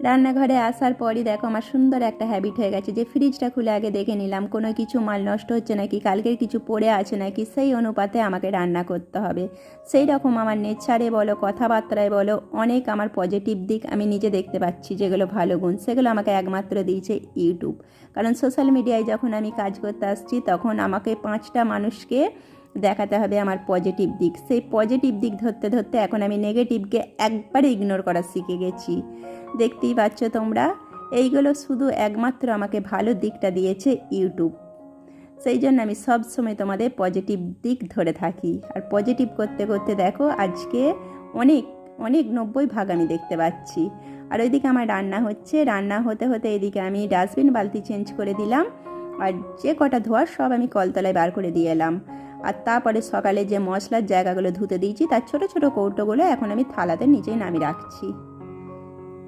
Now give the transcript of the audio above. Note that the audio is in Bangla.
রান্নাঘরে আসার পরই দেখো আমার সুন্দর একটা হ্যাবিট হয়ে গেছে যে ফ্রিজটা খুলে আগে দেখে নিলাম কোনো কিছু মাল নষ্ট হচ্ছে নাকি, কালকের কিছু পড়ে আছে নাকি, সেই অনুপাতে আমাকে রান্না করতে হবে। সেই রকম আমার নেচারে বলো, কথাবার্তায় বলো, অনেক আমার পজিটিভ দিক আমি নিজে দেখতে পাচ্ছি, যেগুলো ভালো গুণ সেগুলো আমাকে একমাত্র দিয়েছে ইউটিউব। কারণ সোশ্যাল মিডিয়ায় যখন আমি কাজ করতে আসছি তখন আমাকে 5টা মানুষকে দেখাতে হবে আমার পজিটিভ দিক। সেই পজিটিভ দিক ধরতে ধরতে এখন আমি নেগেটিভকে একবারে ইগনোর করা শিখে গেছি। দেখতেই পাচ্ছ তোমরা, এইগুলো শুধু একমাত্র আমাকে ভালো দিকটা দিয়েছে ইউটিউব। সেই জন্য আমি সব সময় তোমাদের পজিটিভ দিক ধরে থাকি। আর পজিটিভ করতে করতে দেখো আজকে অনেক অনেক 90% আমি দেখতে পাচ্ছি। আর ওইদিকে আমার রান্না হচ্ছে, রান্না হতে হতে এদিকে আমি ডাস্টবিন বালতি চেঞ্জ করে দিলাম। আর যে কটা ধোয়ার সব আমি কলতলায় বার করে দিয়ে এলাম। আর তারপরে সকালে যে মশলার জায়গাগুলো ধুতে দিয়েছি তার ছোটো ছোটো কৌটোগুলো এখন আমি থালাতে নিচেই নামিয়ে রাখছি।